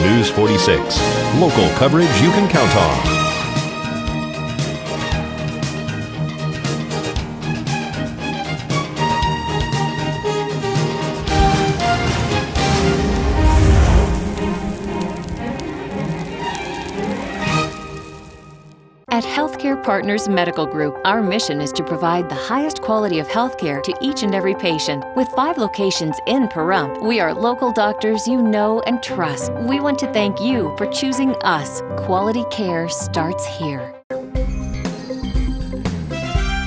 News 46. Local coverage you can count on. At Healthcare Partners Medical Group, our mission is to provide the highest quality of healthcare to each and every patient. With 5 locations in Pahrump, we are local doctors you know and trust. We want to thank you for choosing us. Quality care starts here.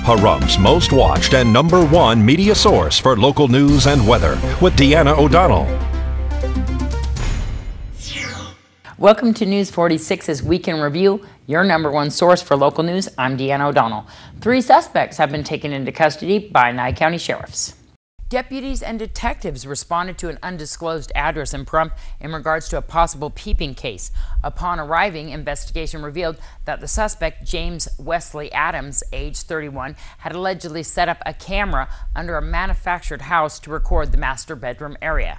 Pahrump's most watched and #1 media source for local news and weather with Deanna O'Donnell. Welcome to News 46's Week in Review, your #1 source for local news. I'm Deanna O'Donnell. 3 suspects have been taken into custody by Nye County sheriffs. Deputies and detectives responded to an undisclosed address in Pahrump in regards to a possible peeping case. Upon arriving, investigation revealed that the suspect, James Wesley Adams, age 31, had allegedly set up a camera under a manufactured house to record the master bedroom area.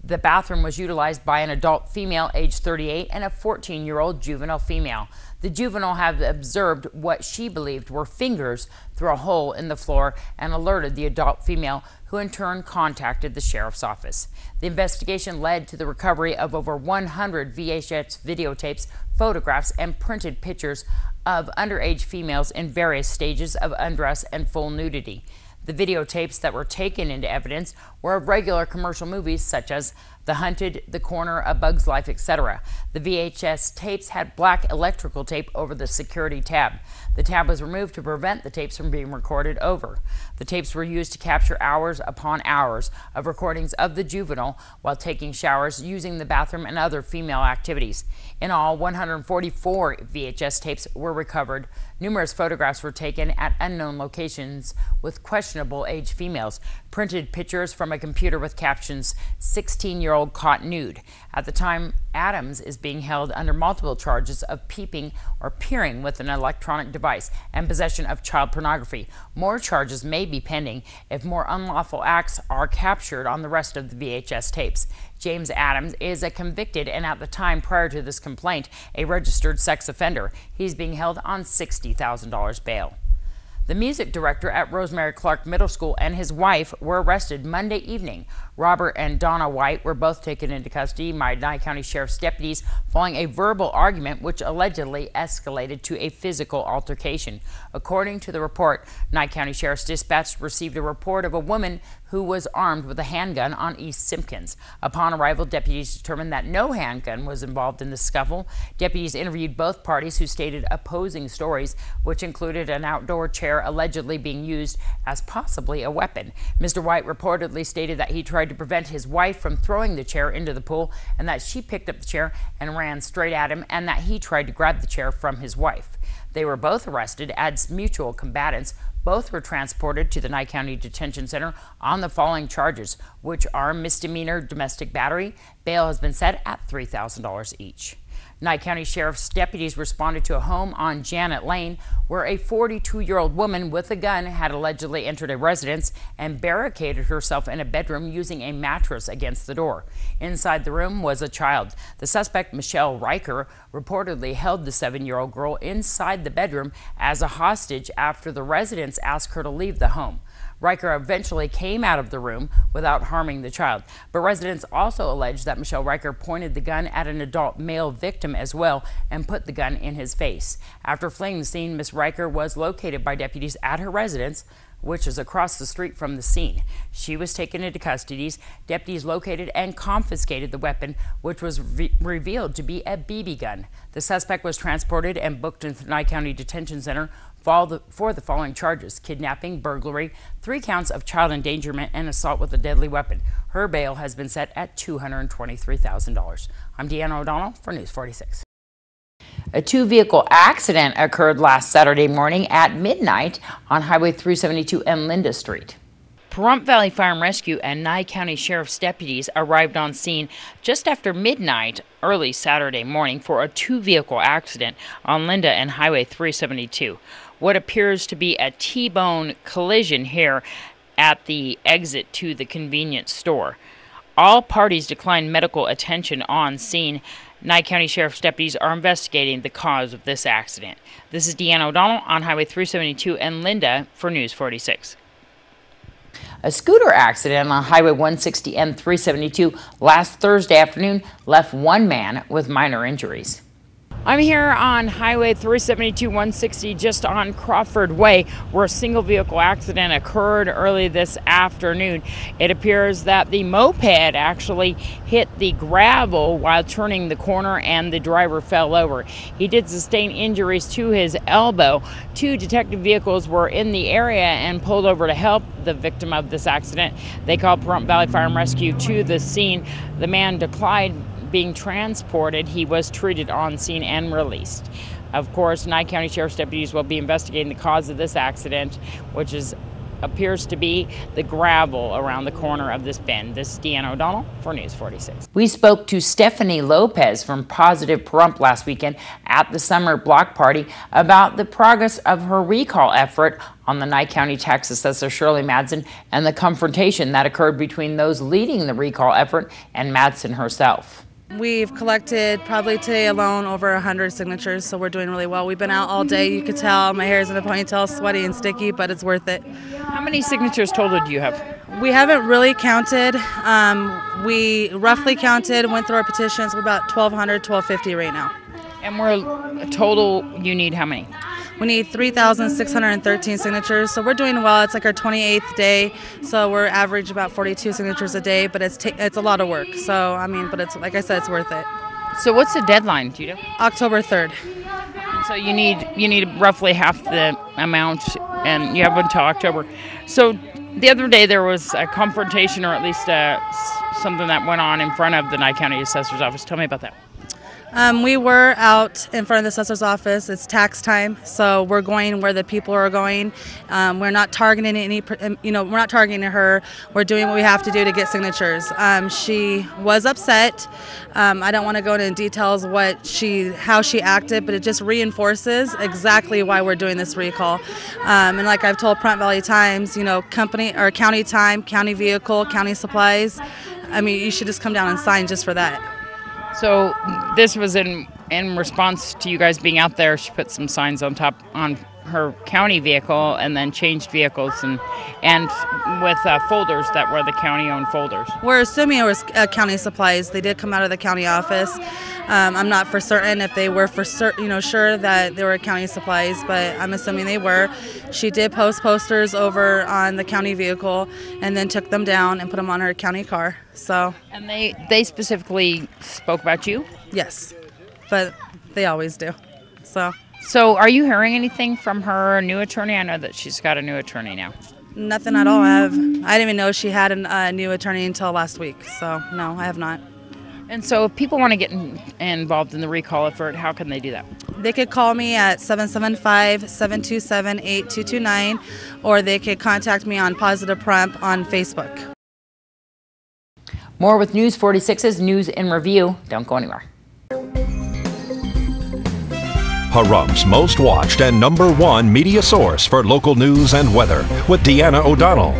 The bathroom was utilized by an adult female age 38 and a 14-year-old juvenile female. The juvenile had observed what she believed were fingers through a hole in the floor and alerted the adult female, who in turn contacted the sheriff's office. The investigation led to the recovery of over 100 VHS videotapes, photographs, and printed pictures of underage females in various stages of undress and full nudity. The videotapes that were taken into evidence were of regular commercial movies such as The Hunted, The Corner, A Bug's Life, etc. The VHS tapes had black electrical tape over the security tab. The tab was removed to prevent the tapes from being recorded over. The tapes were used to capture hours upon hours of recordings of the juvenile while taking showers, using the bathroom, and other female activities. In all, 144 VHS tapes were recovered. Numerous photographs were taken at unknown locations with questionable age females. Printed pictures from a computer with captions, 16-year-old caught nude. At the time, Adams is being held under multiple charges of peeping or peering with an electronic device and possession of child pornography. More charges may be pending if more unlawful acts are captured on the rest of the VHS tapes. James Adams is a convicted and, at the time prior to this complaint, a registered sex offender. He's being held on $60,000 bail. The music director at Rosemary Clark Middle School and his wife were arrested Monday evening. Robert and Donna White were both taken into custody by Nye County Sheriff's deputies following a verbal argument which allegedly escalated to a physical altercation. According to the report, Nye County Sheriff's Dispatch received a report of a woman who was armed with a handgun on East Simpkins. Upon arrival, deputies determined that no handgun was involved in the scuffle. Deputies interviewed both parties, who stated opposing stories, which included an outdoor chair allegedly being used as possibly a weapon. Mr. White reportedly stated that he tried to prevent his wife from throwing the chair into the pool, and that she picked up the chair and ran straight at him, and that he tried to grab the chair from his wife. They were both arrested as mutual combatants. Both were transported to the Nye County Detention Center on the following charges, which are misdemeanor domestic battery. Bail has been set at $3,000 each. Nye County Sheriff's deputies responded to a home on Janet Lane where a 42-year-old woman with a gun had allegedly entered a residence and barricaded herself in a bedroom using a mattress against the door. Inside the room was a child. The suspect, Michelle Riker, reportedly held the 7-year-old girl inside the bedroom as a hostage after the residents asked her to leave the home. Riker eventually came out of the room without harming the child, but residents also alleged that Michelle Riker pointed the gun at an adult male victim as well and put the gun in his face. After fleeing the scene, Miss Riker was located by deputies at her residence, which is across the street from the scene. She was taken into custody. Deputies located and confiscated the weapon, which was revealed to be a BB gun. The suspect was transported and booked into the Nye County Detention Center for the following charges: kidnapping, burglary, 3 counts of child endangerment, and assault with a deadly weapon. Her bail has been set at $223,000. I'm Deanna O'Donnell for News 46. A 2-vehicle accident occurred last Saturday morning at midnight on Highway 372 and Linda Street. Pahrump Valley Fire and Rescue and Nye County Sheriff's deputies arrived on scene just after midnight early Saturday morning for a 2-vehicle accident on Linda and Highway 372. What appears to be a T-bone collision here at the exit to the convenience store. All parties declined medical attention on scene. Nye County Sheriff's deputies are investigating the cause of this accident. This is Deanna O'Donnell on Highway 372 and Linda for News 46. A scooter accident on Highway 160 and 372 last Thursday afternoon left one man with minor injuries. I'm here on Highway 372-160 just on Crawford Way where a single vehicle accident occurred early this afternoon. It appears that the moped actually hit the gravel while turning the corner and the driver fell over. He did sustain injuries to his elbow. 2 detective vehicles were in the area and pulled over to help the victim of this accident. They called Pahrump Valley Fire and Rescue to the scene. The man declined being transported. He was treated on scene and released. Of course, Nye County Sheriff's deputies will be investigating the cause of this accident, which appears to be the gravel around the corner of this bend. This is Deanna O'Donnell for News 46. We spoke to Stephanie Lopez from Positive Pahrump last weekend at the summer block party about the progress of her recall effort on the Nye County Tax Assessor Shirley Madsen and the confrontation that occurred between those leading the recall effort and Madsen herself. We've collected probably today alone over 100 signatures, so we're doing really well. We've been out all day. You could tell my hair's in a ponytail, sweaty and sticky, but it's worth it. How many signatures total do you have? We haven't really counted. We roughly counted, went through our petitions. We're about 1,200, 1,250 right now. And we're total, you need how many? We need 3,613 signatures, so we're doing well. It's like our 28th day, so we're average about 42 signatures a day, but it's a lot of work. So, I mean, but it's, like I said, it's worth it. So what's the deadline, do you know? October 3rd. And so you need roughly half the amount, and you have until October. So the other day there was a confrontation, or at least something that went on in front of the Nye County Assessor's Office. Tell me about that. We were out in front of the assessor's office. It's tax time, so we're going where the people are going. We're not targeting we're not targeting her. We're doing what we have to do to get signatures. She was upset. I don't want to go into details how she acted, but it just reinforces exactly why we're doing this recall. And like I've told Pahrump Valley Times, company or county time, county vehicle, county supplies. I mean, you should just come down and sign just for that. So this was in response to you guys being out there. She put some signs on her county vehicle and then changed vehicles and with folders that were the county-owned folders. We're assuming it was county supplies. They did come out of the county office. I'm not for certain if they were sure that they were county supplies, but I'm assuming they were. She did post posters over on the county vehicle and then took them down and put them on her county car. So. And they specifically spoke about you? Yes, but they always do. So are you hearing anything from her new attorney? I know that she's got a new attorney now. Nothing at all. I didn't even know she had a new attorney until last week. So no, I have not. And so if people want to get involved in the recall effort, how can they do that? They could call me at 775-727-8229, or they could contact me on Positive Pahrump on Facebook. More with News 46's News in Review. Don't go anywhere. Pahrump's most watched and #1 media source for local news and weather with Deanna O'Donnell.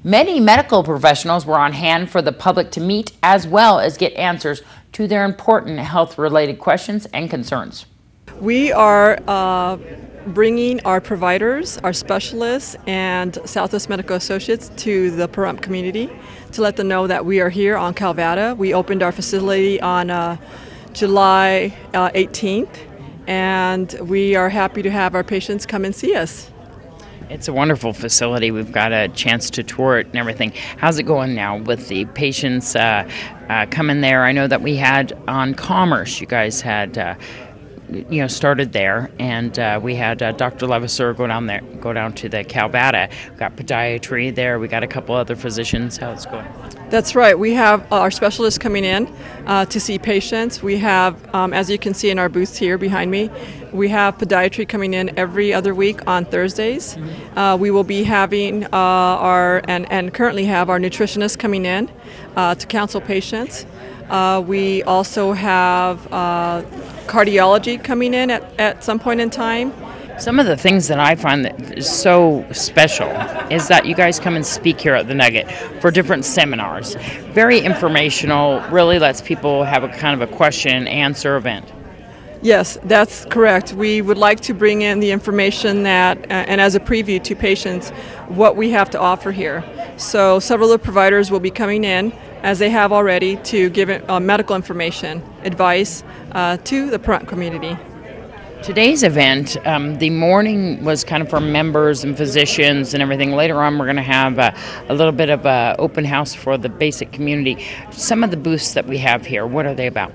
Many medical professionals were on hand for the public to meet as well as get answers to their important health-related questions and concerns. We are bringing our providers, our specialists, and Southwest Medical Associates to the Pahrump community to let them know that we are here on Calvada. We opened our facility on July 18th, and we are happy to have our patients come and see us. It's a wonderful facility. We've got a chance to tour it and everything. How's it going now with the patients coming there? I know that we had on Commerce, you guys had started there, and we had Dr. Levasseur go down to the Calvada. We got podiatry there. We got a couple other physicians. How's it going? That's right. We have our specialists coming in to see patients. We have, as you can see in our booths here behind me, we have podiatry coming in every other week on Thursdays. Mm-hmm. We will be having and currently have our nutritionists coming in to counsel patients. We also have cardiology coming in at some point in time. Some of the things that I find that is so special is that you guys come and speak here at the Nugget for different seminars. Very informational, really lets people have a kind of a question and answer event. Yes, that's correct. We would like to bring in the information that, and as a preview to patients, what we have to offer here. So several of the providers will be coming in, as they have already, to give medical information, advice to the Pahrump community. Today's event, the morning was kind of for members and physicians and everything. Later on, we're going to have a little bit of an open house for the basic community. Some of the booths that we have here, what are they about?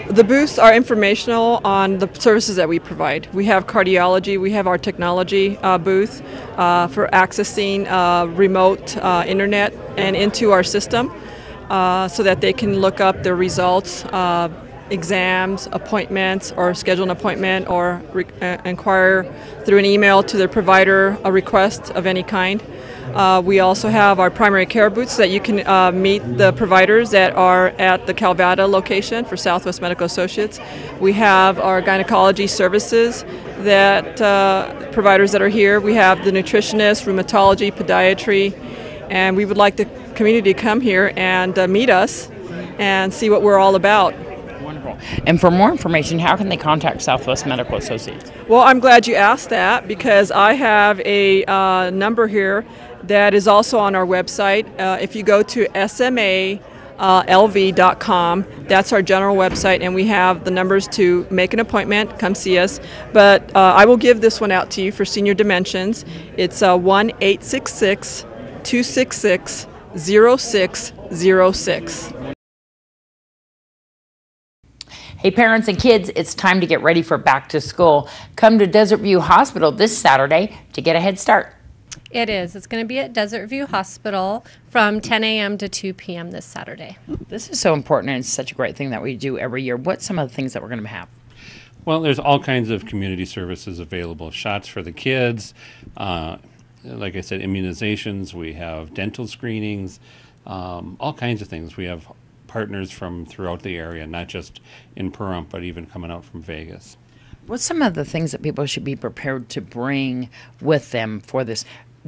The booths are informational on the services that we provide. We have cardiology, we have our technology booth for accessing remote internet and into our system so that they can look up their results, exams, appointments, or schedule an appointment, or inquire through an email to their provider a request of any kind. We also have our primary care booths so that you can meet the providers that are at the Calvada location for Southwest Medical Associates. We have our gynecology services that providers that are here. We have the nutritionist, rheumatology, podiatry, and we would like the community to come here and meet us and see what we're all about. Wonderful. And for more information, how can they contact Southwest Medical Associates? Well, I'm glad you asked that because I have a number here that is also on our website. If you go to smalv.com, that's our general website, and we have the numbers to make an appointment, come see us. But I will give this one out to you for Senior Dimensions. It's 1-866-266-0606. Hey parents and kids, it's time to get ready for back to school. Come to Desert View Hospital this Saturday to get a head start. It is. It's going to be at Desert View Hospital from 10 a.m. to 2 p.m. this Saturday. This is so important, and it's such a great thing that we do every year. What's some of the things that we're going to have? Well, there's all kinds of community services available. Shots for the kids, like I said, immunizations. We have dental screenings, all kinds of things. We have partners from throughout the area, not just in Pahrump, but even coming out from Vegas. What's some of the things that people should be prepared to bring with them for this?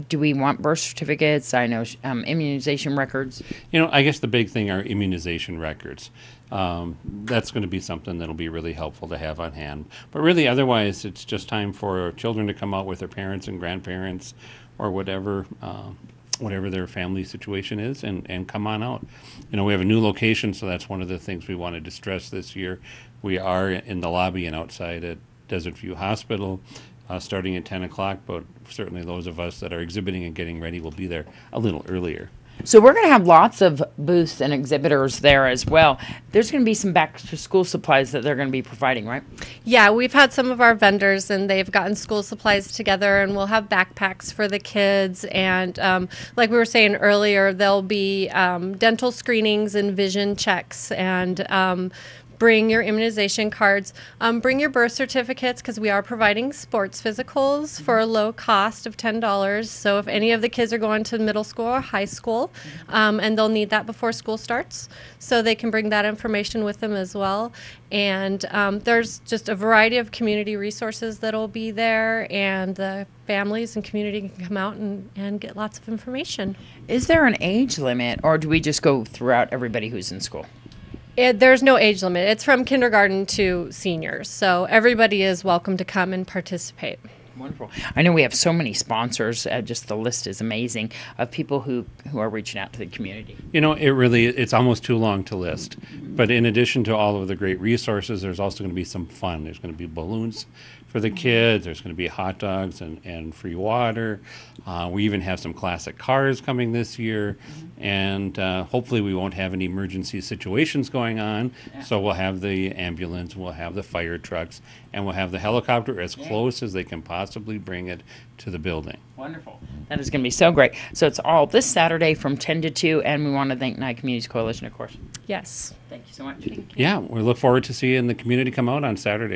Do we want birth certificates? I know immunization records. You know, I guess the big thing are immunization records. That's going to be something that'll be really helpful to have on hand. But really, otherwise, it's just time for children to come out with their parents and grandparents or whatever their family situation is, and come on out. You know, we have a new location, so that's one of the things we wanted to stress this year. We are in the lobby and outside at Desert View Hospital, starting at 10 o'clock, but certainly those of us that are exhibiting and getting ready will be there a little earlier. So we're going to have lots of booths and exhibitors there as well. There's going to be some back-to-school supplies that they're going to be providing, right? Yeah, we've had some of our vendors, and they've gotten school supplies together, and we'll have backpacks for the kids. And like we were saying earlier, there'll be dental screenings and vision checks, and bring your immunization cards. Bring your birth certificates, because we are providing sports physicals for a low cost of $10. So if any of the kids are going to middle school or high school, and they'll need that before school starts, so they can bring that information with them as well. And there's just a variety of community resources that will be there, and the families and community can come out and get lots of information. Is there an age limit, or do we just go throughout everybody who's in school? There's no age limit. It's from kindergarten to seniors, so everybody is welcome to come and participate. Wonderful. I know we have so many sponsors. Just the list is amazing of people who are reaching out to the community. You know, it's almost too long to list. But in addition to all of the great resources, there's also going to be some fun. There's going to be balloons for the kids. There's going to be hot dogs and free water. We even have some classic cars coming this year. And hopefully we won't have any emergency situations going on. Yeah. So we'll have the ambulance, we'll have the fire trucks, and we'll have the helicopter as close as they can possibly bring it to the building. Wonderful. That is going to be so great. So it's all this Saturday from 10 to 2, and we want to thank Nye Communities Coalition, of course. Yes. Thank you so much. Thank you. Yeah, we look forward to seeing the community come out on Saturday.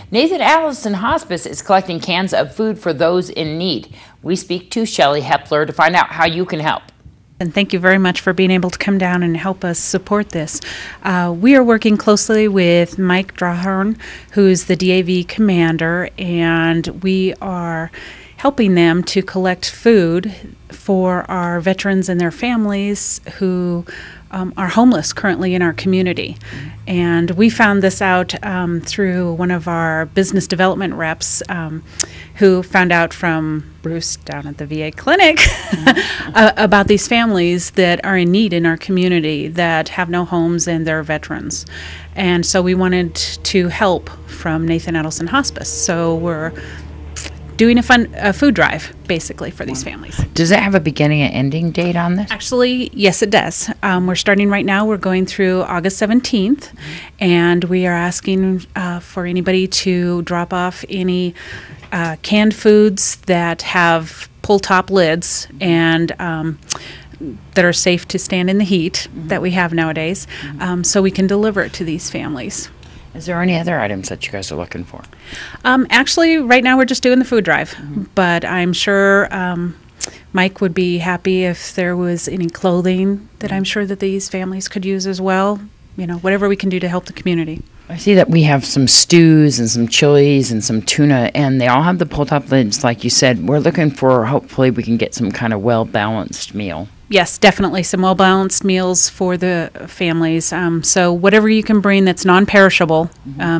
Nathan Allison Hospice is collecting cans of food for those in need. We speak to Shelley Hepler to find out how you can help. And thank you very much for being able to come down and help us support this. We are working closely with Mike Drawhorn, who's the DAV commander, and we are helping them to collect food for our veterans and their families who are homeless currently in our community. And we found this out through one of our business development reps who found out from Bruce down at the VA clinic about these families that are in need in our community that have no homes and they're veterans. And so we wanted to help from Nathan Edelson Hospice. So we're doing a food drive, basically, for these families. Does it have a beginning and ending date on this? Actually, yes, it does. We're starting right now. We're going through August 17th, and we are asking for anybody to drop off any canned foods that have pull-top lids and that are safe to stand in the heat that we have nowadays, so we can deliver it to these families. Is there any other items that you guys are looking for? Actually, right now we're just doing the food drive, but I'm sure Mike would be happy if there was any clothing that I'm sure that these families could use as well. You know, whatever we can do to help the community. I see that we have some stews and some chilies and some tuna, and they all have the pull-top lids, like you said. We're looking for, hopefully, we can get some kind of well-balanced meal. Yes, definitely some well-balanced meals for the families. So whatever you can bring that's non-perishable,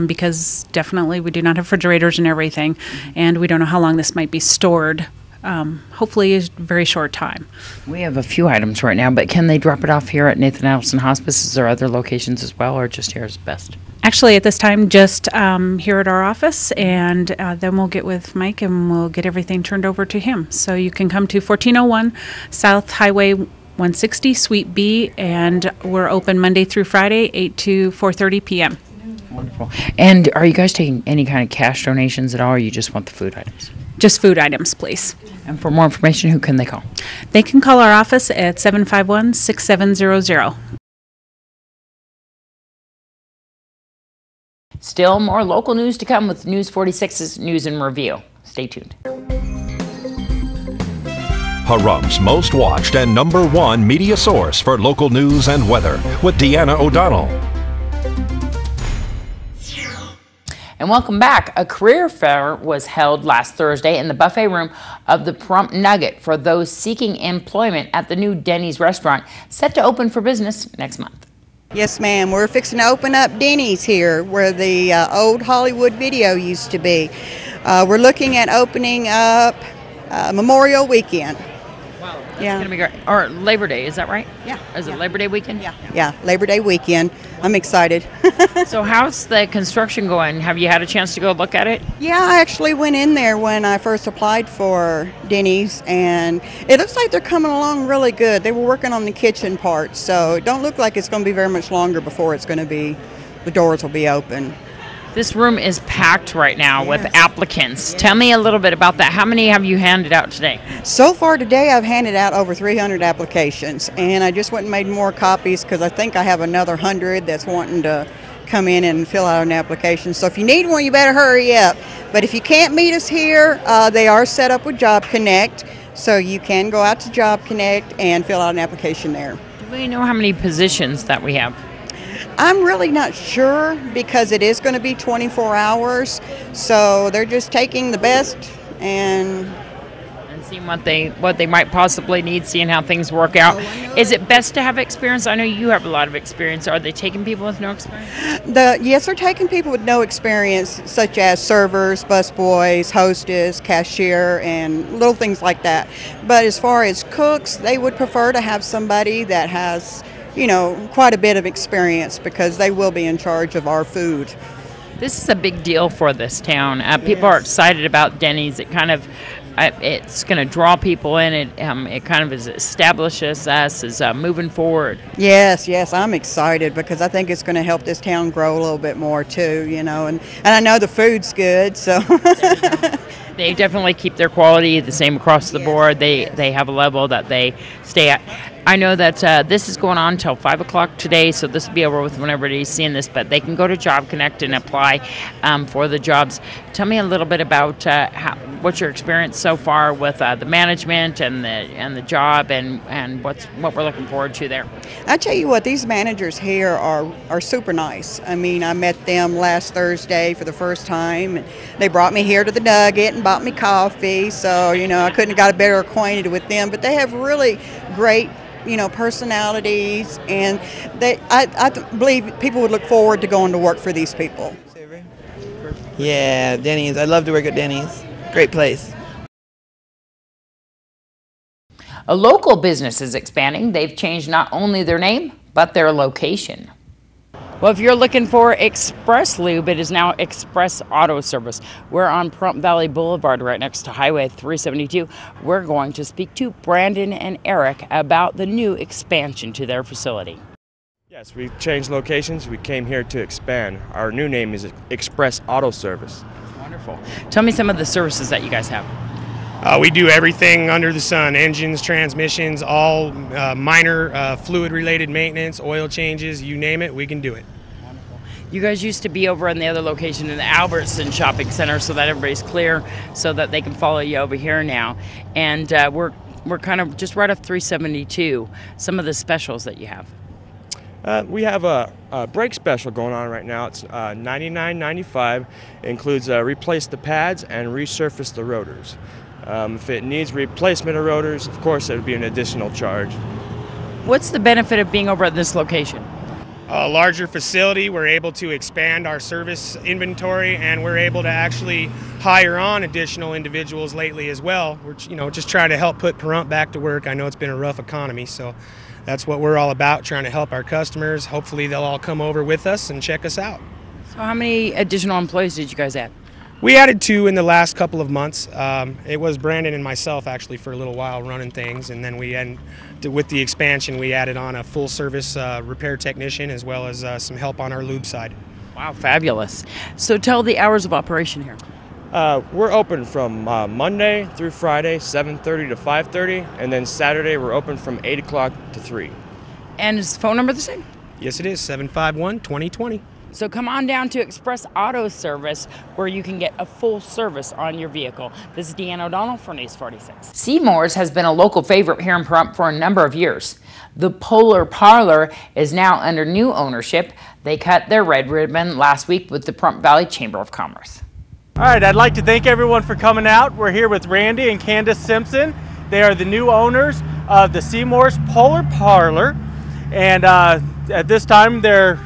because definitely we do not have refrigerators and everything, and we don't know how long this might be stored. Hopefully a very short time. We have a few items right now, but can they drop it off here at Nathan Edelson Hospice? Is there other locations as well, or just here is best? Actually, at this time, just here at our office, and then we'll get with Mike and we'll get everything turned over to him. So you can come to 1401 South Highway 160, Suite B, and we're open Monday through Friday, 8 to 4:30 p.m. Wonderful. And are you guys taking any kind of cash donations at all, or you just want the food items? Just food items, please. And for more information, who can they call? They can call our office at 751-6700. Still more local news to come with News 46's News and Review. Stay tuned. Pahrumps' most watched and #1 media source for local news and weather with Deanna O'Donnell. And welcome back. A career fair was held last Thursday in the buffet room of the Pahrump Nugget for those seeking employment at the new Dennys restaurant, set to open for business next month. Yes, ma'am. We're fixing to open up Dennys here where the old Hollywood video used to be. We're looking at opening up Memorial Weekend. Wow, that's Yeah. going to be great. Or Labor Day, is that right? Yeah. Is it Labor Day weekend? Yeah, Labor Day weekend. I'm excited. So how's the construction going? Have you had a chance to go look at it? Yeah, I actually went in there when I first applied for Dennys, and it looks like they're coming along really good. They were working on the kitchen part, so it don't look like it's going to be very much longer before it's going to be, the doors will be open. This room is packed right now with Yes. applicants. Tell me a little bit about that. How many have you handed out today? So far today, I've handed out over 300 applications, and I just went and made more copies because I think I have another 100 that's wanting to come in and fill out an application. So if you need one, you better hurry up. But if you can't meet us here, they are set up with Job Connect, so you can go out to Job Connect and fill out an application there. Do we know how many positions that we have? I'm really not sure because it is going to be 24 hours, so they're just taking the best and seeing what they might possibly need, seeing how things work out. Is it best to have experience? I know you have a lot of experience. Are they taking people with no experience? Yes, they're taking people with no experience, such as servers, busboys, hostess, cashier, and little things like that. But as far as cooks, they would prefer to have somebody that has, you know, quite a bit of experience because they will be in charge of our food. This is a big deal for this town. People are excited about Dennys. It kind of, it's going to draw people in. It kind of establishes us as moving forward. Yes, I'm excited because I think it's going to help this town grow a little bit more too, you know, and I know the food's good, so. They definitely keep their quality the same across the board. They have a level that they stay at. I know that this is going on until 5 o'clock today, so this will be over with when everybody's seeing this, but they can go to Job Connect and apply for the jobs. Tell me a little bit about what's your experience so far with the management and the job and what we're looking forward to there. I tell you what, these managers here are super nice. I mean, I met them last Thursday for the first time, and they brought me here to the Nugget and bought me coffee, so, you know, I couldn't have got better acquainted with them, but they have really great, you know, personalities, and I believe people would look forward to going to work for these people. Yeah, Dennys. I'd love to work at Dennys. Great place. A local business is expanding. They've changed not only their name, but their location. Well, if you're looking for Express Lube, it is now Express Auto Service. We're on Pahrump Valley Boulevard right next to Highway 372. We're going to speak to Brandon and Eric about the new expansion to their facility. Yes, we changed locations. We came here to expand. Our new name is Express Auto Service. Wonderful. Tell me some of the services that you guys have. We do everything under the sun, engines, transmissions, all minor fluid-related maintenance, oil changes, you name it, we can do it. Wonderful. You guys used to be over in the other location in the Albertson Shopping Center, so that everybody's clear, so that they can follow you over here now. And we're kind of just right off 372, some of the specials that you have. We have a brake special going on right now. It's $99.95. It includes replace the pads and resurface the rotors. If it needs replacement of rotors, of course, it would be an additional charge. What's the benefit of being over at this location? A larger facility, we're able to expand our service inventory, and we're able to actually hire on additional individuals lately as well. We're just trying to help put Pahrump back to work. I know it's been a rough economy, so that's what we're all about, trying to help our customers. Hopefully they'll all come over with us and check us out. So how many additional employees did you guys add? We added 2 in the last couple of months. It was Brandon and myself actually for a little while running things, and then with the expansion we added on a full service repair technician as well as some help on our lube side. Wow, fabulous. So tell the hours of operation here. We're open from Monday through Friday, 7:30 to 5:30, and then Saturday we're open from 8 o'clock to 3. And is the phone number the same? Yes, it is, 751-2020. So come on down to Express Auto Service, where you can get a full service on your vehicle. This is Deanna O'Donnell for News 46. Seymours has been a local favorite here in Pahrump for a number of years. The Parlor is now under new ownership. They cut their red ribbon last week with the Pahrump Valley Chamber of Commerce. All right, I'd like to thank everyone for coming out. We're here with Randy and Candace Simpson. They are the new owners of the Seymours Parlor, and at this time they're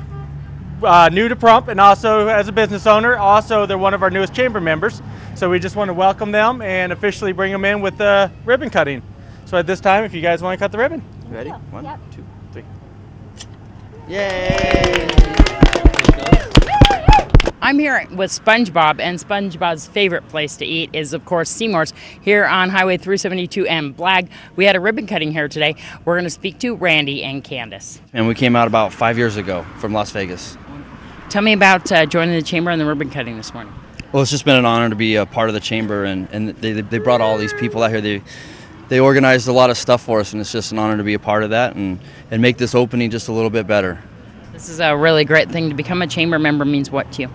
new to Pahrump, and also as a business owner, also they're one of our newest chamber members. So we just want to welcome them and officially bring them in with the ribbon cutting. So at this time, if you guys want to cut the ribbon. Ready? 1, Yep. 2, 3. Yay! I'm here with SpongeBob, and SpongeBob's favorite place to eat is, of course, Seymours here on Highway 372 and Blag. We had a ribbon cutting here today. We're going to speak to Randy and Candace. And we came out about 5 years ago from Las Vegas. Tell me about joining the chamber and the ribbon cutting this morning. Well, it's just been an honor to be a part of the chamber, and they brought all these people out here. They organized a lot of stuff for us, and it's just an honor to be a part of that and make this opening just a little bit better. This is a really great thing. To become a chamber member means what to you?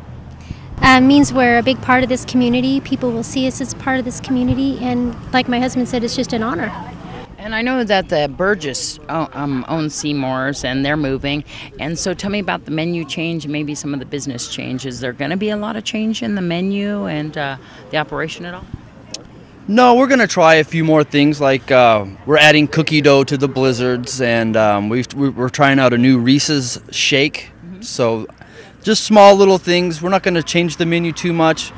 Means we're a big part of this community. People will see us as part of this community, and like my husband said, it's just an honor. And I know that the Burgess own Seymours, and they're moving. And so tell me about the menu change and maybe some of the business change. Is there going to be a lot of change in the menu and the operation at all? No, we're going to try a few more things, like we're adding cookie dough to the Blizzards, and we're trying out a new Reese's shake. So just small little things. We're not going to change the menu too much.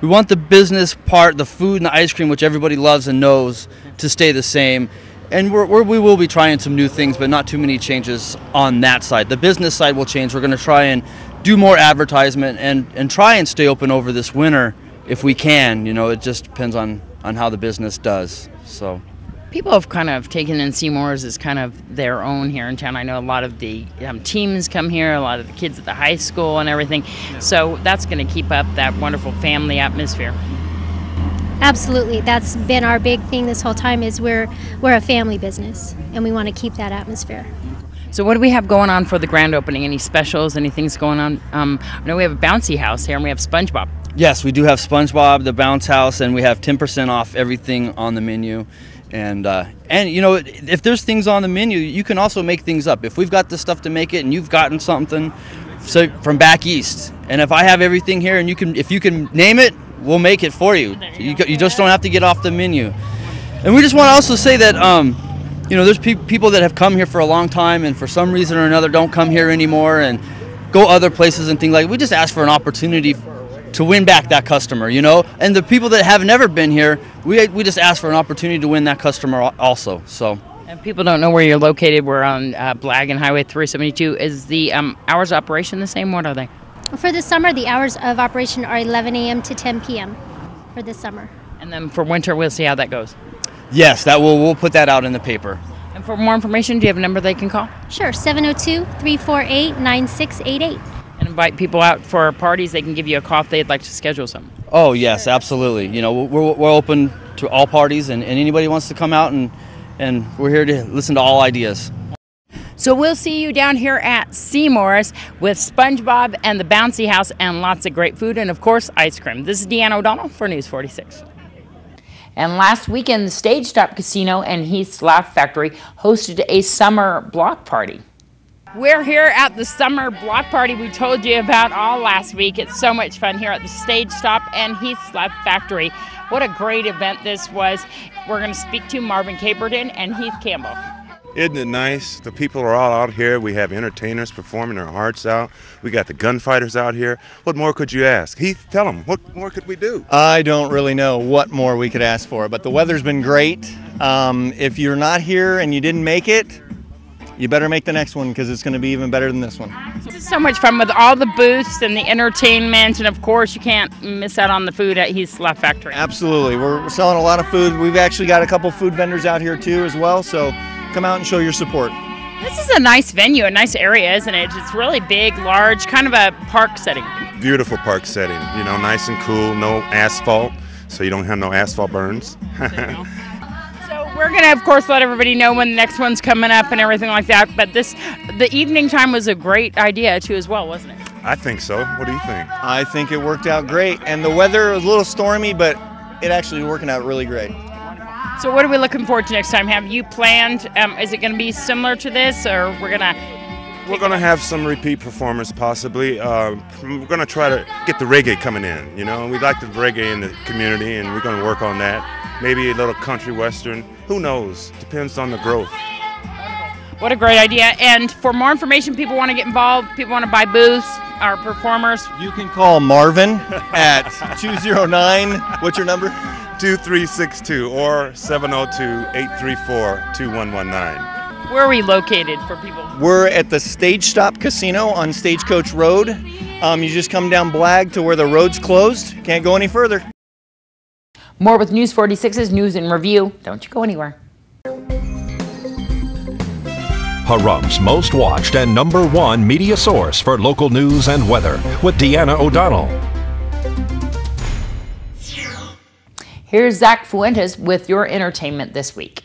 We want the business part, the food and the ice cream, which everybody loves and knows, to stay the same. And we will be trying some new things, but not too many changes on that side. The business side will change. We're going to try and do more advertisement and try and stay open over this winter if we can. You know, it just depends on how the business does. So people have kind of taken in Seymours as kind of their own here in town. I know a lot of the teams come here, a lot of the kids at the high school and everything. So that's going to keep up that wonderful family atmosphere. Absolutely. That's been our big thing this whole time is we're a family business, and we want to keep that atmosphere. So what do we have going on for the grand opening? Any specials, anything's going on? I know we have a bouncy house here and we have SpongeBob. Yes, we do have SpongeBob, the Bounce House, and we have 10% off everything on the menu. And you know, if there's things on the menu, you can also make things up. If we've got the stuff to make it and you've gotten something from back east, and if I have everything here and if you can name it, we'll make it for you. You just don't have to get off the menu. And we just want to also say that you know, there's people that have come here for a long time and for some reason or another don't come here anymore and go other places and things like that. We just ask for an opportunity to win back that customer, you know. And the people that have never been here, we just ask for an opportunity to win that customer also. So. And people don't know where you're located. We're on Blag and Highway 372. Is the hours of operation the same? What are they? For the summer, the hours of operation are 11 a.m. to 10 p.m. for the summer. And then for winter, we'll see how that goes. Yes, we'll put that out in the paper. And for more information, do you have a number they can call? Sure, 702-348-9688. And invite people out for parties. They can give you a call if they'd like to schedule something. Oh, yes, absolutely. You know, we're open to all parties, and anybody wants to come out, and we're here to listen to all ideas. So we'll see you down here at Seymours with SpongeBob and the Bouncy House and lots of great food and, of course, ice cream. This is Deanna O'Donnell for News 46. And last weekend, the Stage Stop Casino and Heath's Laugh Factory hosted a summer block party. We're here at the summer block party we told you about all last week. It's so much fun here at the Stage Stop and Heath's Laugh Factory. What a great event this was. We're going to speak to Marvin Caperton and Heath Campbell. Isn't it nice? The people are all out here. We have entertainers performing their hearts out. We got the gunfighters out here. What more could you ask? Heath, tell them, what more could we do? I don't really know what more we could ask for, but the weather's been great. If you're not here and you didn't make it, you better make the next one because it's going to be even better than this one. This is so much fun with all the booths and the entertainment, and of course you can't miss out on the food at Heath's Laugh Factory. Absolutely. We're selling a lot of food. We've actually got a couple food vendors out here too as well, so come out and show your support. This is a nice venue, a nice area, isn't it? It's really big, large, kind of a park setting. Beautiful park setting, you know, nice and cool, no asphalt, so you don't have no asphalt burns. So we're going to, of course, let everybody know when the next one's coming up and everything like that, but the evening time was a great idea too as well, wasn't it? I think so. What do you think? I think it worked out great, and the weather was a little stormy, but it actually working out really great. So what are we looking forward to next time? Have you planned, is it going to be similar to this, or we're going to have some repeat performers possibly. We're going to try to get the reggae coming in, you know. We like the reggae in the community, and we're going to work on that. Maybe a little country western. Who knows? Depends on the growth. What a great idea. And for more information, people want to get involved, people want to buy booths, our performers. You can call Marvin at 209, what's your number? 2362 or 702-834-2119. Where are we located for people? We're at the Stage Stop Casino on Stagecoach Road. You just come down Blag to where the road's closed. Can't go any further. More with News 46's News and Review. Don't you go anywhere. Pahrumps' most watched and #1 media source for local news and weather with Deanna O'Donnell. Here's Zach Fuentes with your entertainment this week.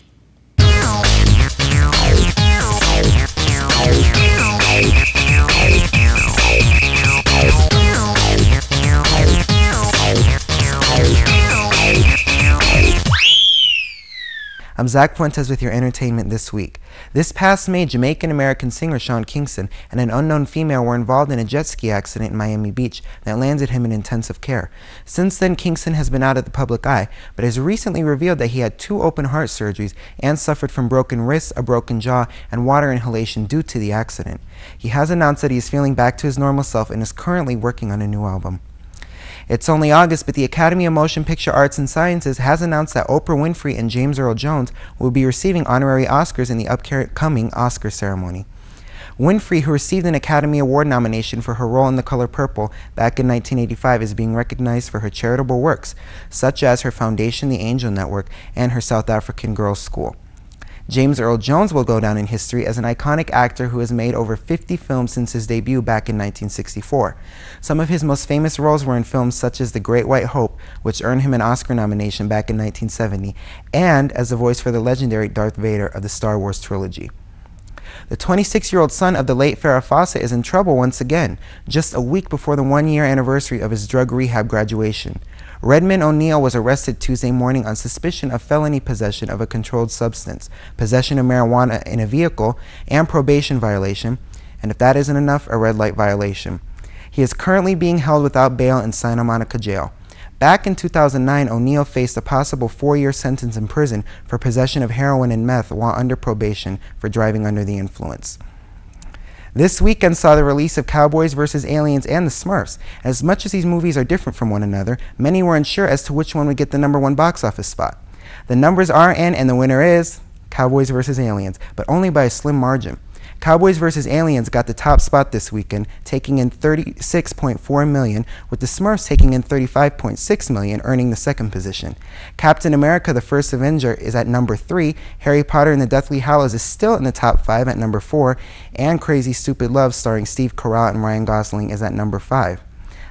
I'm Zach Fuentes with your entertainment this week. This past May, Jamaican-American singer Sean Kingston and an unknown female were involved in a jet ski accident in Miami Beach that landed him in intensive care. Since then, Kingston has been out of the public eye, but has recently revealed that he had 2 open heart surgeries and suffered from broken wrists, a broken jaw, and water inhalation due to the accident. He has announced that he is feeling back to his normal self and is currently working on a new album. It's only August, but the Academy of Motion Picture Arts and Sciences has announced that Oprah Winfrey and James Earl Jones will be receiving honorary Oscars in the upcoming Oscar ceremony. Winfrey, who received an Academy Award nomination for her role in The Color Purple back in 1985, is being recognized for her charitable works, such as her foundation, the Angel Network, and her South African Girls' School. James Earl Jones will go down in history as an iconic actor who has made over 50 films since his debut back in 1964. Some of his most famous roles were in films such as The Great White Hope, which earned him an Oscar nomination back in 1970, and as the voice for the legendary Darth Vader of the Star Wars trilogy. The 26-year-old son of the late Farrah Fawcett is in trouble once again, just a week before the one-year anniversary of his drug rehab graduation. Redmond O'Neill was arrested Tuesday morning on suspicion of felony possession of a controlled substance, possession of marijuana in a vehicle, and probation violation, and if that isn't enough, a red light violation. He is currently being held without bail in Santa Monica Jail. Back in 2009, O'Neill faced a possible 4-year sentence in prison for possession of heroin and meth while under probation for driving under the influence. This weekend saw the release of Cowboys vs. Aliens and The Smurfs. As much as these movies are different from one another, many were unsure as to which one would get the #1 box office spot. The numbers are in, and the winner is Cowboys vs. Aliens, but only by a slim margin. Cowboys vs. Aliens got the top spot this weekend, taking in $36.4 million, with The Smurfs taking in $35.6 million, earning the second position. Captain America: The First Avenger is at number 3, Harry Potter and the Deathly Hallows is still in the top 5 at number 4, and Crazy Stupid Love starring Steve Carell and Ryan Gosling is at number 5.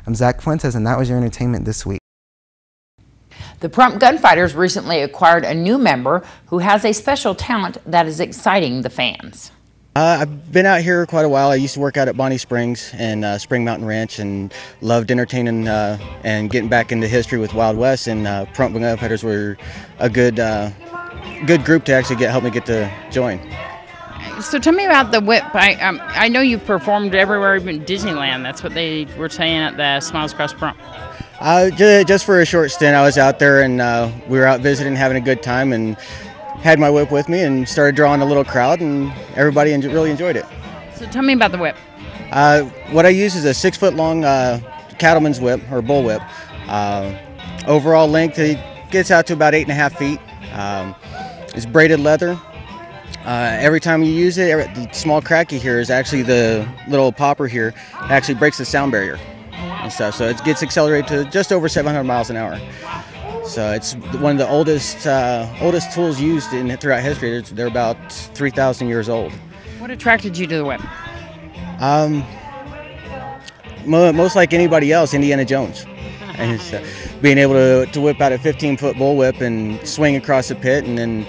I'm Zach Fuentes, and that was your entertainment this week. The Pahrump Gunfighters recently acquired a new member who has a special talent that is exciting the fans. I've been out here quite a while. I used to work out at Bonnie Springs and Spring Mountain Ranch, and loved entertaining and getting back into history with Wild West. And Pahrump Gunfighters were a good group to actually help me get to join. So tell me about the whip. I know you've performed everywhere, even Disneyland. That's what they were saying at the Smiles Across Pahrump. Just for a short stint, I was out there, and we were out visiting, having a good time, and had my whip with me and started drawing a little crowd, and everybody really enjoyed it. So tell me about the whip. What I use is a 6-foot-long cattleman's whip, or bull whip. Overall length, it gets out to about 8.5 feet. It's braided leather. Every time you use it, the small crack you hear is actually the little popper here. It actually breaks the sound barrier and stuff, so it gets accelerated to just over 700 miles an hour. So it's one of the oldest tools used throughout history. They're about 3,000 years old. What attracted you to the whip? Most like anybody else, Indiana Jones. And being able to whip out a 15-foot bull whip and swing across the pit, and then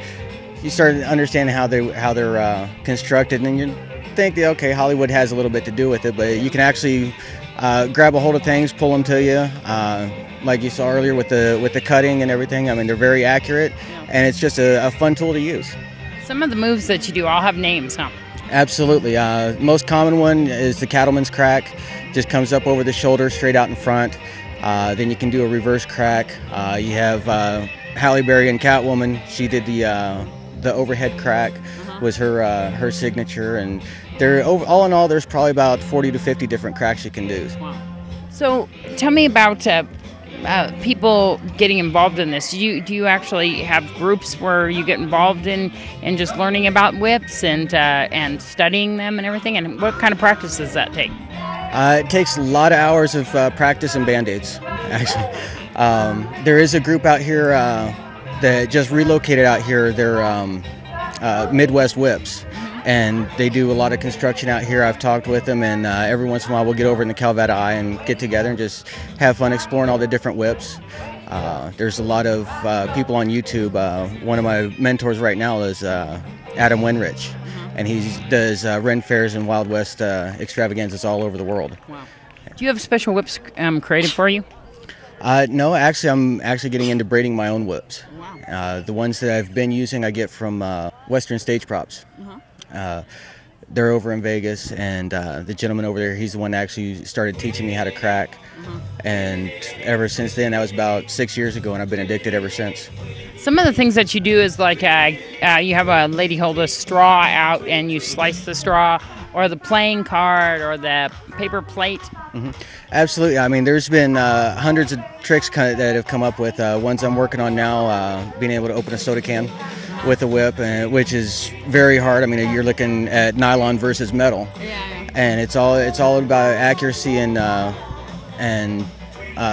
you start understanding how they're constructed, and then you think that, okay, Hollywood has a little bit to do with it, but you can actually grab a hold of things, pull them to you. Like you saw earlier with the cutting and everything. I mean, they're very accurate, and it's just a fun tool to use. Some of the moves that you do all have names, huh? Absolutely. Most common one is the cattleman's crack. Just comes up over the shoulder, straight out in front. Then you can do a reverse crack. You have Halle Berry and Catwoman. She did the overhead crack, was her signature, and all in all, there's probably about 40 to 50 different cracks you can do. Wow. So tell me about people getting involved in this. Do you actually have groups where you get involved in just learning about whips and studying them and everything? And what kind of practice does that take? It takes a lot of hours of practice and Band-Aids, actually. There is a group out here that just relocated out here. They're Midwest Whips, and they do a lot of construction out here. I've talked with them, and every once in a while we'll get over in the Calvada Eye and get together and just have fun exploring all the different whips. There's a lot of people on YouTube. One of my mentors right now is Adam Winrich, and he does Ren Fairs and Wild West extravaganzas all over the world. Wow. Do you have special whips created for you? No, actually, I'm getting into braiding my own whips. Wow. The ones that I've been using, I get from Western Stage Props. They're over in Vegas, and the gentleman over there, he's the one that actually started teaching me how to crack. And ever since then, that was about 6 years ago, and I've been addicted ever since. Some of the things that you do is like you have a lady hold a straw out and you slice the straw, or the playing card, or the paper plate. Absolutely. I mean, there's been hundreds of tricks that have come up with. Ones I'm working on now, being able to open a soda can with a whip, which is very hard. I mean, you're looking at nylon versus metal, and it's all about accuracy and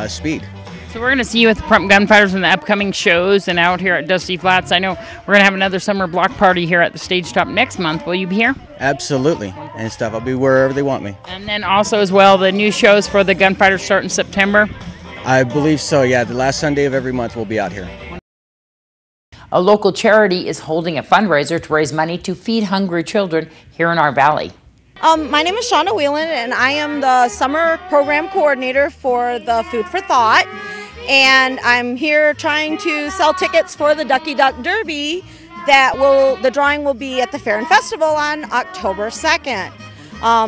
speed. So we're going to see you at the Pahrump Gunfighters in the upcoming shows and out here at Dusty Flats. I know we're going to have another summer block party here at the Stage Top next month. Will you be here? Absolutely, and stuff. I'll be wherever they want me. And then also as well, the new shows for the Gunfighters start in September. I believe so, yeah. The last Sunday of every month we'll be out here. A local charity is holding a fundraiser to raise money to feed hungry children here in our valley. My name is Shauna Whelan, and I am the summer program coordinator for the Food for Thought. And I'm here trying to sell tickets for the Ducky Derby the drawing will be at the Fair and Festival on October 2nd.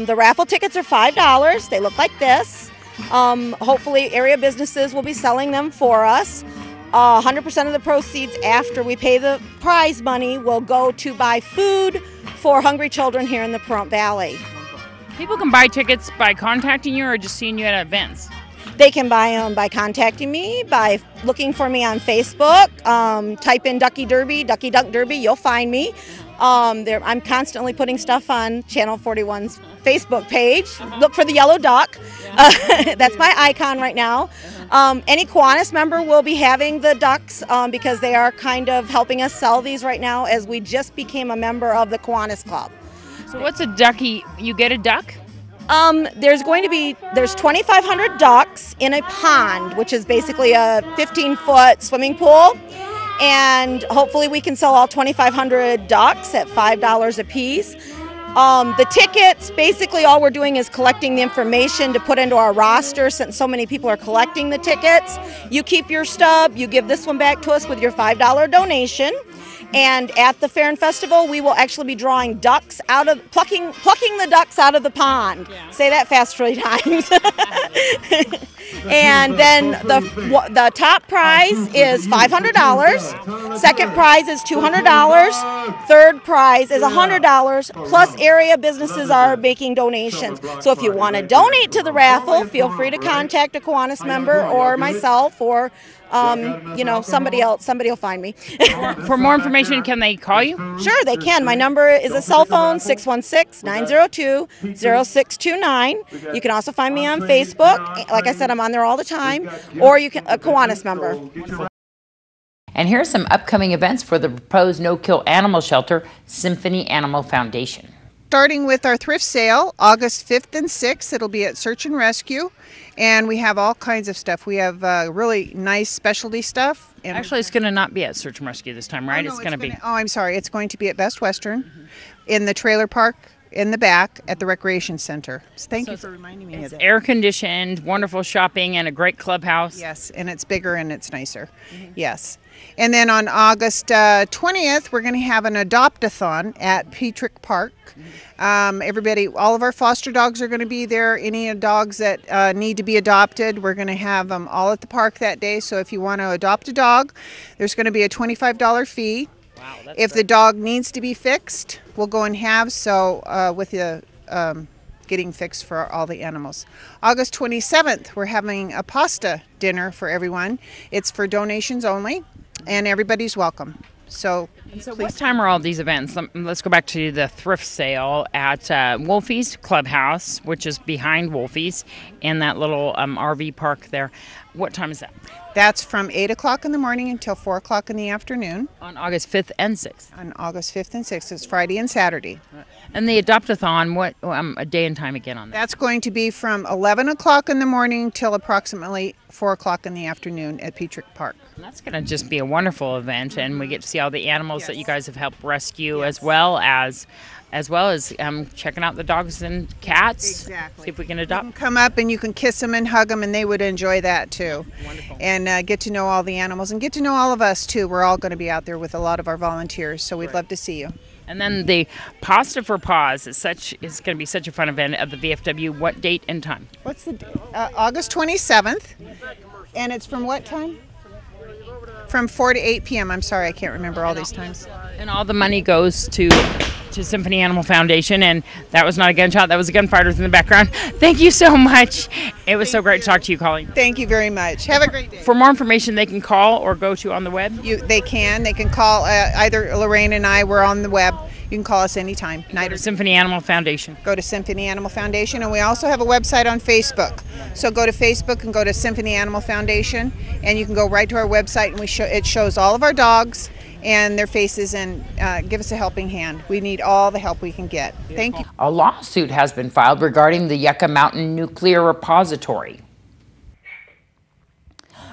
The raffle tickets are $5. They look like this. Hopefully area businesses will be selling them for us. 100% of the proceeds after we pay the prize money will go to buy food for hungry children here in the Pahrump Valley. People can buy tickets by contacting you or just seeing you at events? They can buy them by contacting me, by looking for me on Facebook. Type in Ducky Derby, Ducky Duck Derby, you'll find me. I'm constantly putting stuff on Channel 41's Facebook page. Look for the yellow duck. That's my icon right now. Any Kiwanis member will be having the ducks because they are kind of helping us sell these right now as we just became a member of the Kiwanis Club. So what's a ducky? You get a duck? There's 2,500 ducks in a pond, which is basically a 15-foot swimming pool. And hopefully we can sell all 2,500 ducks at $5 a piece. The tickets, basically all we're doing is collecting the information to put into our roster since so many people are collecting the tickets. You keep your stub, you give this one back to us with your $5 donation. And at the Fair and Festival, we will actually be drawing ducks out of, plucking the ducks out of the pond. Yeah. Say that fast 3 times. And then the top prize is $500. Second prize is $200. Third prize is $100. Plus area businesses are making donations. So if you want to donate to the raffle, feel free to contact a Kiwanis member or myself or somebody else. Somebody will find me. For more information, can they call you? Sure, they can. My number is a cell phone, 616-902-0629. You can also find me on Facebook. Like I said, I'm on there all the time. Or you can a Kiwanis member. And here's some upcoming events for the proposed no-kill animal shelter, Symphony Animal Foundation. Starting with our thrift sale, August 5th and 6th, it'll be at Search and Rescue, and we have all kinds of stuff. We have really nice specialty stuff. And actually, it's going to not be at Search and Rescue this time, right? Oh, no, it's going to be. Oh, I'm sorry. It's going to be at Best Western, in the trailer park, in the back, at the Recreation Center. So thank you for reminding me of that. Air-conditioned, wonderful shopping, and a great clubhouse. Yes, and it's bigger and it's nicer. Yes. And then on August 20th, we're going to have an adopt-a-thon at Petrick Park. Everybody, all of our foster dogs are going to be there. Any dogs that need to be adopted, we're going to have them all at the park that day. So if you want to adopt a dog, there's going to be a $25 fee. Wow, if the dog needs to be fixed, we'll go and have with the getting fixed for all the animals. August 27th, we're having a pasta dinner for everyone. It's for donations only, and everybody's welcome. So what time are all these events? Let's go back to the thrift sale at Wolfie's Clubhouse, which is behind Wolfie's, in that little RV park there. What time is that? That's from 8 o'clock in the morning until 4 o'clock in the afternoon. On August 5th and 6th? On August 5th and 6th. It's Friday and Saturday. And the Adopt-a-thon, what a day and time again on that? That's going to be from 11 o'clock in the morning till approximately 4 o'clock in the afternoon at Petrick Park. And that's going to just be a wonderful event, and we get to see all the animals that you guys have helped rescue, as well as checking out the dogs and cats. Exactly. See if we can adopt. You can come up and you can kiss them and hug them, and they would enjoy that too. Wonderful. And get to know all the animals and get to know all of us too. We're all going to be out there with a lot of our volunteers, so we'd love to see you. And then the Pasta for Paws is going to be such a fun event at the VFW. What date and time? What's the date? August 27th. And it's from what time? From 4 to 8 p.m. I'm sorry, I can't remember all these times. And all the money goes to Symphony Animal Foundation, and that was not a gunshot, that was the gunfighters in the background. Thank you so much. It was so great to talk to you, Colleen. Thank you very much. Have a great day. For more information, they can call or go to on the web? They can call either Lorraine and I, we're on the web. You can call us anytime. Go to Symphony Animal Foundation. Go to Symphony Animal Foundation, and we also have a website on Facebook. So go to Facebook and go to Symphony Animal Foundation, and you can go right to our website, and it shows all of our dogs and their faces, and give us a helping hand. We need all the help we can get. Thank you. A lawsuit has been filed regarding the Yucca Mountain Nuclear Repository.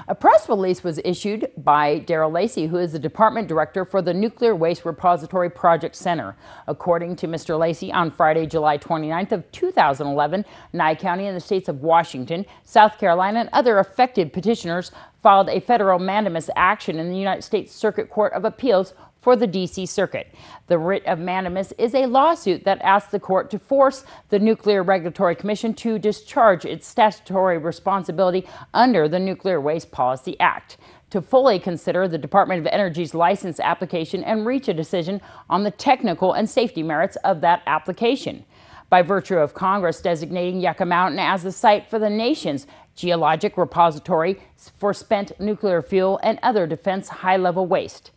A press release was issued by Daryl Lacey, who is the department director for the Nuclear Waste Repository Project Center. According to Mr. Lacey, on Friday, July 29th of 2011, Nye County and the states of Washington, South Carolina, and other affected petitioners filed a federal mandamus action in the United States Circuit Court of Appeals for the D.C. Circuit. The writ of mandamus is a lawsuit that asks the court to force the Nuclear Regulatory Commission to discharge its statutory responsibility under the Nuclear Waste Policy Act, to fully consider the Department of Energy's license application and reach a decision on the technical and safety merits of that application. By virtue of Congress designating Yucca Mountain as the site for the nation's geologic repository for spent nuclear fuel and other defense high-level waste.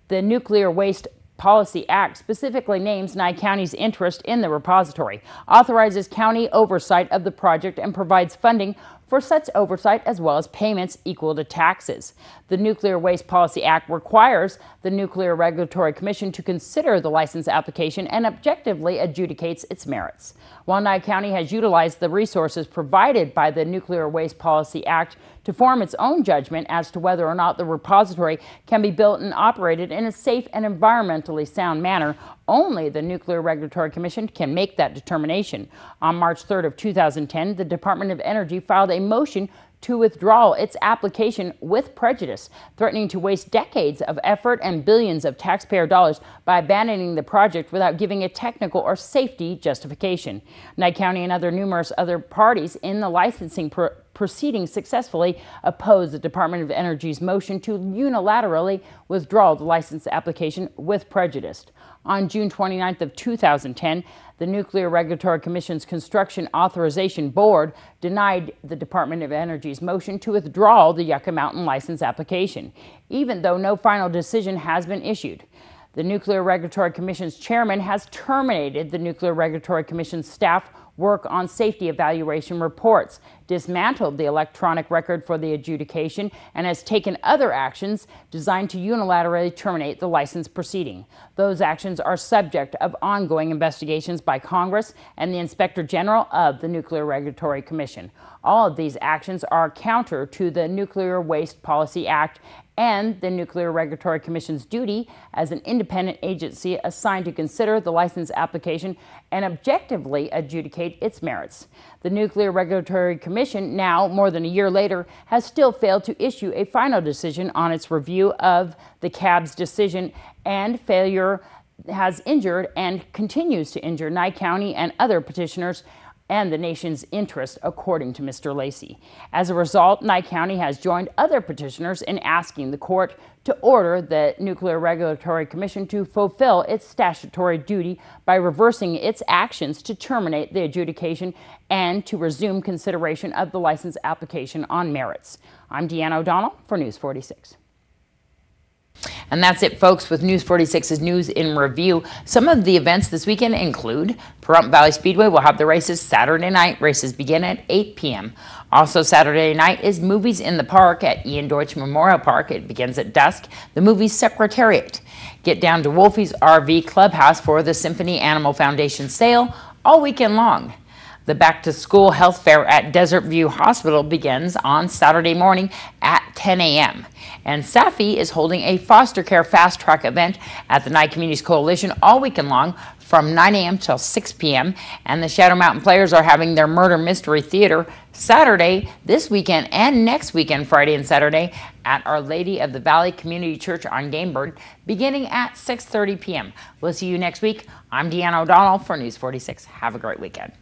The Nuclear Waste Policy Act specifically names Nye County's interest in the repository, authorizes county oversight of the project, and provides funding for such oversight as well as payments equal to taxes. The Nuclear Waste Policy Act requires the Nuclear Regulatory Commission to consider the license application and objectively adjudicates its merits. While Nye County has utilized the resources provided by the Nuclear Waste Policy Act to form its own judgment as to whether or not the repository can be built and operated in a safe and environmentally sound manner, only the Nuclear Regulatory Commission can make that determination. On March 3rd of 2010, the Department of Energy filed a motion to withdraw its application with prejudice, threatening to waste decades of effort and billions of taxpayer dollars by abandoning the project without giving a technical or safety justification. Nye County and numerous other parties in the licensing proceeding successfully opposed the Department of Energy's motion to unilaterally withdraw the license application with prejudice. On June 29th of 2010, the Nuclear Regulatory Commission's Construction Authorization Board denied the Department of Energy's motion to withdraw the Yucca Mountain license application, even though no final decision has been issued. The Nuclear Regulatory Commission's chairman has terminated the Nuclear Regulatory Commission's staff work on safety evaluation reports, dismantled the electronic record for the adjudication, and has taken other actions designed to unilaterally terminate the license proceeding. Those actions are subject of ongoing investigations by Congress and the Inspector General of the Nuclear Regulatory Commission. All of these actions are counter to the Nuclear Waste Policy Act and the Nuclear Regulatory Commission's duty as an independent agency assigned to consider the license application and objectively adjudicate its merits. The Nuclear Regulatory Commission, now more than a year later, has still failed to issue a final decision on its review of the CAB's decision, and failure has injured and continues to injure Nye County and other petitioners and the nation's interest, according to Mr. Lacey. As a result, Nye County has joined other petitioners in asking the court to order the Nuclear Regulatory Commission to fulfill its statutory duty by reversing its actions to terminate the adjudication and to resume consideration of the license application on merits. I'm Deanna O'Donnell for News 46. And that's it, folks, with News 46's News in Review. Some of the events this weekend include Pahrump Valley Speedway will have the races Saturday night. Races begin at 8 p.m. Also Saturday night is Movies in the Park at Ian Deutsch Memorial Park. It begins at dusk. The movie's Secretariat. Get down to Wolfie's RV Clubhouse for the Symphony Animal Foundation sale all weekend long. The back-to-school health fair at Desert View Hospital begins on Saturday morning at 10 a.m. And Safi is holding a foster care fast track event at the Nye Communities Coalition all weekend long from 9 a.m. till 6 p.m. And the Shadow Mountain Players are having their Murder Mystery Theater Saturday, this weekend, and next weekend, Friday and Saturday, at Our Lady of the Valley Community Church on Gamebird, beginning at 6:30 p.m. We'll see you next week. I'm Deanna O'Donnell for News 46. Have a great weekend.